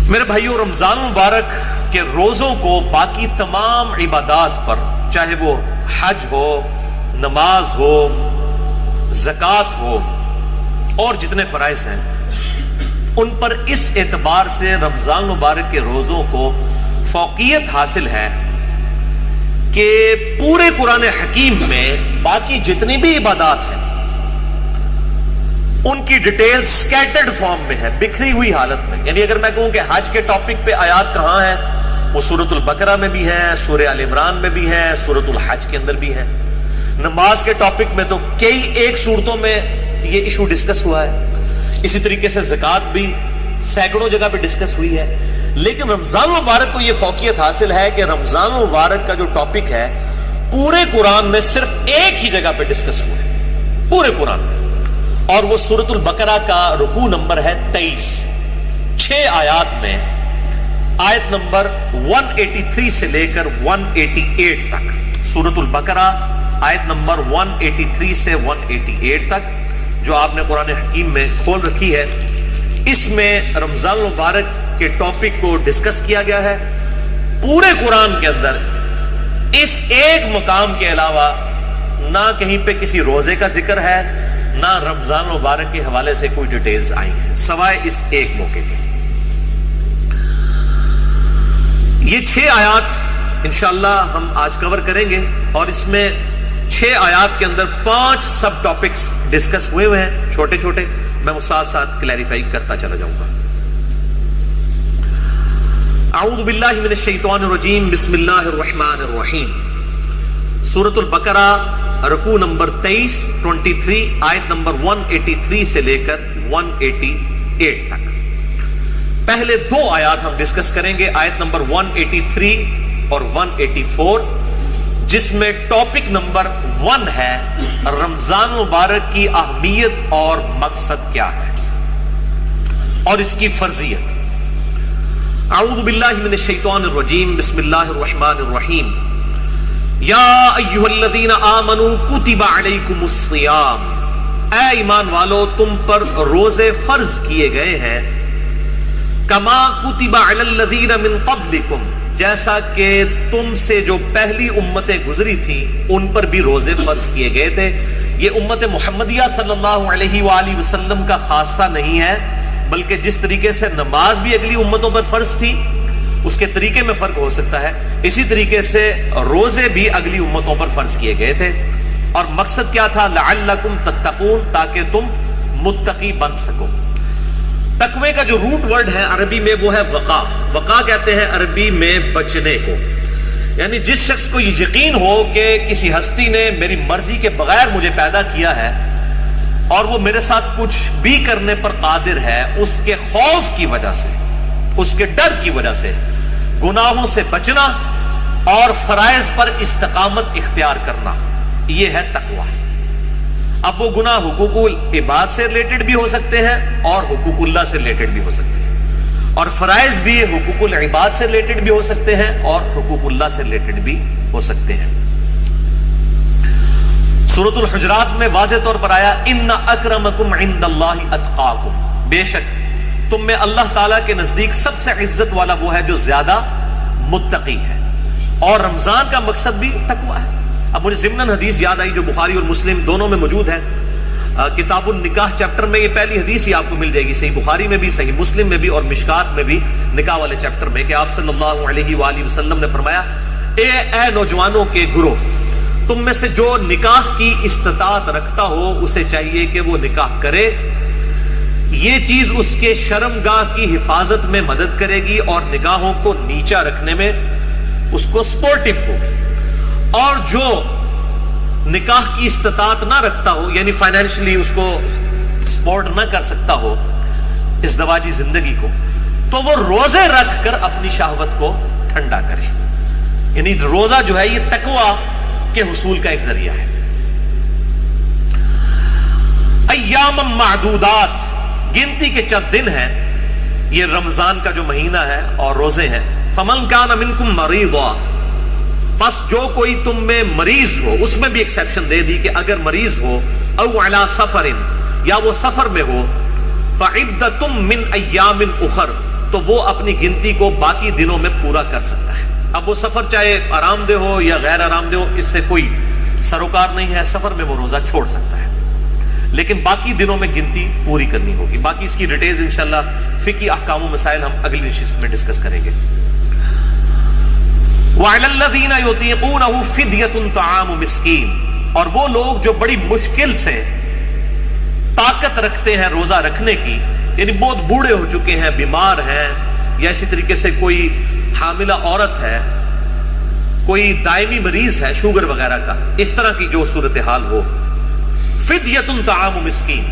میرے بھائیوں، رمضان مبارک کے روزوں کو باقی تمام عبادات پر، چاہے وہ حج ہو، نماز ہو، زکوٰۃ ہو اور جتنے فرائض ہیں، ان پر اس اعتبار سے رمضان مبارک کے روزوں کو فوقیت حاصل ہے کہ پورے قرآن حکیم میں باقی جتنی بھی عبادات ہیں ان کی ڈیٹیل سکیٹرڈ فارم میں ہے، بکھری ہوئی حالت میں. یعنی اگر میں کہوں کہ حج کے ٹاپک پہ آیات کہاں ہیں، وہ سورۃ البقرہ میں بھی ہیں، سورہ آل عمران میں بھی ہیں، سورۃ الحج کے اندر بھی ہیں. نماز کے ٹاپک میں تو کئی ایک صورتوں میں یہ ایشو ڈسکس ہوا ہے. اسی طریقے سے زکوٰۃ بھی سینکڑوں جگہ پہ ڈسکس ہوئی ہے. لیکن رمضان مبارک کو یہ فوقیت حاصل ہے کہ رمضان مبارک کا جو ٹاپک ہے پورے قرآن میں صرف ایک ہی جگہ پہ ڈسکس ہوا ہے پورے قرآن میں، اور وہ سورۃ البقرہ کا رکوع نمبر ہے 23. 6 آیات میں آیت نمبر 183 سے لے کر 188 تک. سورۃ البقرہ آیت نمبر 183 سے 188 تک جو آپ نے قرآن حکیم میں کھول رکھی ہے، اس میں رمضان مبارک کے ٹاپک کو ڈسکس کیا گیا ہے. پورے قرآن کے اندر اس ایک مقام کے علاوہ نہ کہیں پہ کسی روزے کا ذکر ہے، نہ رمضان مبارک کے حوالے سے کوئی ڈیٹیلز آئی ہیں سوائے اس ایک موقع کے. یہ 6 آیات انشاءاللہ ہم آج کور کریں گے، اور اس میں 6 آیات کے اندر 5 سب ٹاپکس ڈسکس ہوئے ہیں چھوٹے چھوٹے. میں وہ ساتھ ساتھ کلیریفائی کرتا چلا جاؤں گا. اعوذ باللہ من الشیطان الرجیم، بسم اللہ الرحمن الرحیم. سورۃ البقرہ رکوع نمبر 23 آیت نمبر 183 سے لے کر 188 تک. پہلے 2 آیات ہم ڈسکس کریں گے، آیت نمبر 183 اور 184، جس میں ٹاپک نمبر 1 ہے رمضان مبارک کی اہمیت اور مقصد کیا ہے اور اس کی فرضیت. اعوذ باللہ من الشیطان الرجیم، بسم اللہ الرحمن الرحیم. یا ایھا الذین آمنوا کتب علیکم الصیام، اے ایمان والو تم پر روزے فرض کیے گئے ہیں. کما کتب علی الذین من قبلکم، جیسا کہ تم سے جو پہلی امتیں گزری تھیں ان پر بھی روزے فرض کیے گئے تھے. یہ امت محمدیہ صلی اللہ علیہ وآلہ وسلم کا خاصہ نہیں ہے، بلکہ جس طریقے سے نماز بھی اگلی امتوں پر فرض تھی اس کے طریقے میں فرق ہو سکتا ہے، اسی طریقے سے روزے بھی اگلی امتوں پر فرض کیے گئے تھے. اور مقصد کیا تھا؟ لعلکم تتقون، تاکہ تم متقی بن سکو. تقوی کا جو روٹ ورڈ ہے عربی میں وہ ہے وقا. وقا کہتے ہیں عربی میں بچنے کو. یعنی جس شخص کو یہ یقین ہو کہ کسی ہستی نے میری مرضی کے بغیر مجھے پیدا کیا ہے اور وہ میرے ساتھ کچھ بھی کرنے پر قادر ہے، اس کے خوف کی وجہ سے، اس کے ڈر کی وجہ سے گناہوں سے بچنا اور فرائض پر استقامت اختیار کرنا، یہ ہے تقوی. اب وہ گناہ حقوق العباد سے ریلیٹڈ بھی ہو سکتے ہیں اور حقوق اللہ سے ریلیٹڈ بھی ہو سکتے ہیں، اور فرائض بھی حقوق العباد سے ریلیٹڈ بھی ہو سکتے ہیں اور حقوق اللہ سے ریلیٹڈ بھی ہو سکتے ہیں. سورۃ الحجرات میں واضح طور پر آیا ان اکرمکم عند اللہ اتقاکم، بے شک تم میں اللہ تعالیٰ کے نزدیک سب سے عزت والا وہ ہے جو زیادہ متقی ہے. اور رمضان کا مقصد بھی تقوی ہے. اب مجھے ضمناً حدیث یاد آئی جو بخاری اور مسلم دونوں میں موجود ہے. کتاب النکاح چیپٹر میں یہ پہلی حدیث ہی آپ کو مل جائے گی، صحیح بخاری میں بھی، صحیح مسلم میں بھی اور مشکات میں بھی، نکاح والے چیپٹر میں، کہ آپ صلی اللہ علیہ وآلہ وسلم نے فرمایا اے نوجوانوں کے گروہ، تم میں سے جو نکاح کی استطاعت رکھتا ہو اسے چاہیے کہ وہ نکاح کرے. یہ چیز اس کے شرمگاہ کی حفاظت میں مدد کرے گی اور نگاہوں کو نیچا رکھنے میں اس کو سپورٹیو ہوگی. اور جو نکاح کی استطاعت نہ رکھتا ہو، یعنی فائنینشلی اس کو سپورٹ نہ کر سکتا ہو ازدواجی زندگی کو، تو وہ روزے رکھ کر اپنی شہوت کو ٹھنڈا کرے. یعنی روزہ جو ہے یہ تقوی کے حصول کا ایک ذریعہ ہے. ایام معدودات، گنتی کے چند دن ہیں، یہ رمضان کا جو مہینہ ہے اور روزے ہیں. فمن کان منکم مریضا، پس جو کوئی تم میں مریض ہو، اس میں بھی ایکسیپشن دے دی کہ اگر مریض ہو، او علی سفر، یا وہ سفر میں ہو، فعدۃ من ایام اخر، تو تو وہ اپنی گنتی کو باقی دنوں میں پورا کر سکتا ہے. اب وہ سفر چاہے آرام دہ ہو یا غیر آرام دہ ہو، اس سے کوئی سروکار نہیں ہے. سفر میں وہ روزہ چھوڑ سکتا ہے، لیکن باقی دنوں میں گنتی پوری کرنی ہوگی. باقی اس کی ڈیٹیلز انشاءاللہ فقہی احکام و مسائل ہم اگلی نشست میں ڈسکس کریں گے. وَعَلَى الَّذِينَ يُطِيقُونَهُ فِدْيَةٌ طَعَامُ مِسْكِينٍ، اور وہ لوگ جو بڑی مشکل سے طاقت رکھتے ہیں روزہ رکھنے کی، یعنی بہت بوڑھے ہو چکے ہیں، بیمار ہیں، یا اسی طریقے سے کوئی حاملہ عورت ہے، کوئی دائمی مریض ہے شوگر وغیرہ کا، اس طرح کی جو صورتحال ہو، فدیۃ طعام مسکین،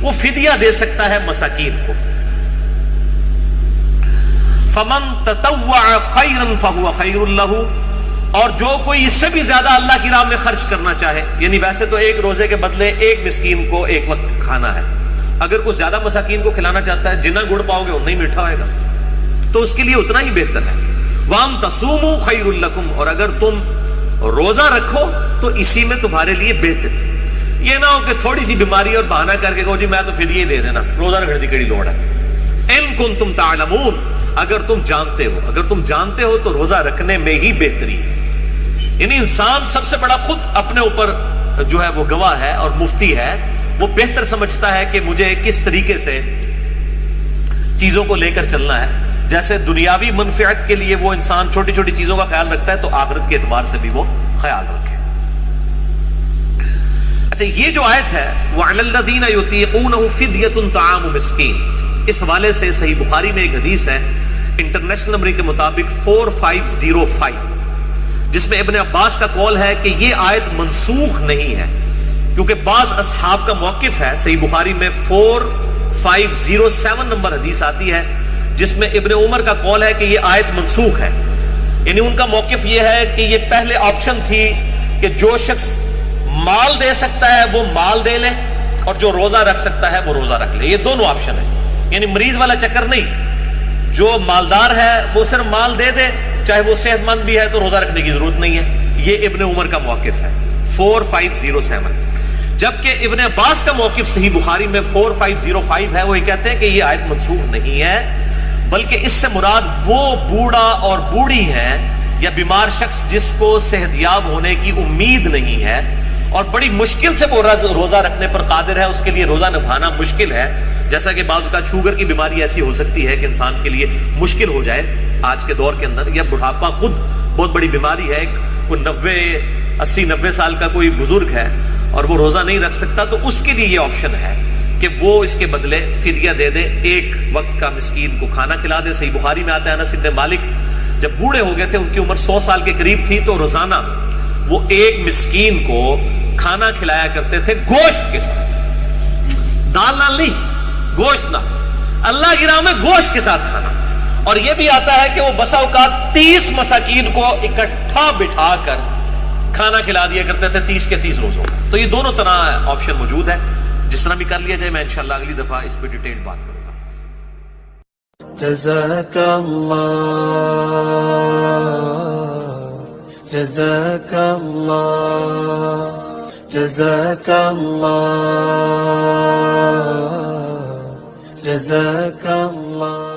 وہ فدیہ دے سکتا ہے مساکین کو. فمن تطوع خیرا فهو خیر له، اور جو کوئی اس سے بھی زیادہ اللہ کی راہ میں خرچ کرنا چاہے، یعنی ویسے تو ایک روزے کے بدلے ایک مسکین کو ایک وقت کھانا ہے، اگر کوئی زیادہ مساکین کو کھلانا چاہتا ہے، جتنا گڑ پاؤ گے اتنا ہی میٹھا ہوئے گا، تو اس کے لیے اتنا ہی بہتر ہے. وَأَن تَصُومُوا خَيْرٌ لَكُمْ، اور اگر تم روزہ رکھو تو اسی میں تمہارے لیے بہتر ہے. یہ نہ ہو کہ تھوڑی سی بیماری اور بہانہ کر کے کہو جی میں تو فدیہ دے دینا، روزہ رکھنے کی کڑی لوڑ ہے. ان کنتم تعلمون، اگر تم جانتے ہو تو روزہ رکھنے میں ہی بہتری ہے. یعنی انسان سب سے بڑا خود اپنے اوپر جو ہے وہ گواہ ہے اور مفتی ہے، وہ بہتر سمجھتا ہے کہ مجھے کس طریقے سے چیزوں کو لے کر چلنا ہے. جیسے دنیاوی منفعت کے لیے وہ انسان چھوٹی چھوٹی چیزوں کا خیال رکھتا ہے، تو آخرت کے اعتبار سے بھی وہ خیال رکھے. اچھا، یہ جو آیت ہے وَعَلَى الَّذِينَ يُطِيقُونَهُ فِدْيَةٌ طَعَامُ مِسْكِينٍ، اس حوالے سے صحیح بخاری میں ایک حدیث ہے انٹرنیشنل نمبر کے مطابق 4505، جس میں ابن عباس کا قول ہے کہ یہ آیت منسوخ نہیں ہے، کیونکہ بعض اصحاب کا موقف ہے. صحیح بخاری میں 4507 نمبر حدیث آتی ہے جس میں ابن عمر کا قول ہے کہ یہ آیت منسوخ ہے. یعنی ان کا موقف یہ ہے کہ یہ پہلے آپشن تھی کہ جو شخص مال دے سکتا ہے وہ مال دے لے، اور جو روزہ رکھ سکتا ہے وہ روزہ رکھ لے. یہ دونوں آپشن ہیں، یعنی مریض والا چکر نہیں. جو مالدار ہے وہ صرف مال دے دے، چاہے وہ صحت مند بھی ہے تو روزہ رکھنے کی ضرورت نہیں ہے. یہ ابن عمر کا موقف ہے 4507. جبکہ ابن عباس کا موقف صحیح بخاری میں 4505 ہے، وہ یہ کہتے ہیں کہ یہ آیت منسوخ نہیں ہے، بلکہ اس سے مراد وہ بوڑھا اور بوڑھی ہے یا بیمار شخص جس کو صحت یاب ہونے کی امید نہیں ہے اور بڑی مشکل سے وہ روزہ رکھنے پر قادر ہے، اس کے لیے روزہ نبھانا مشکل ہے. جیسا کہ بعض کا شوگر کی بیماری ایسی ہو سکتی ہے کہ انسان کے لیے مشکل ہو جائے آج کے دور کے اندر، یا بڑھاپا خود بہت بڑی بیماری ہے، کوئی 80-90 سال کا کوئی بزرگ ہے اور وہ روزہ نہیں رکھ سکتا، تو اس کے لیے یہ آپشن ہے کہ وہ اس کے بدلے فدیہ دے دے، ایک وقت کا مسکین کو کھانا کھلا دے. صحیح بخاری میں آتا ہے انس بن مالک جب بوڑھے ہو گئے تھے، ان کی عمر 100 سال کے قریب تھی، تو روزانہ وہ ایک مسکین کو کھانا کھلایا کرتے تھے گوشت کے ساتھ، دال نال نہیں، گوشت نہ، اللہ کی راہ میں گوشت کے ساتھ کھانا. اور یہ بھی آتا ہے کہ وہ بسا اوقات 30 مساکین کو اکٹھا بٹھا کر کھانا کھلا دیا کرتے تھے 30 کے 30 روزوں. تو یہ دونوں طرح آپشن موجود ہے، جس طرح بھی کر لیا جائے. میں انشاءاللہ اگلی دفعہ اس پہ ڈیٹیل بات کروں گا. جزاک اللہ، جزاک اللہ، جزاک اللہ، جزاک اللہ.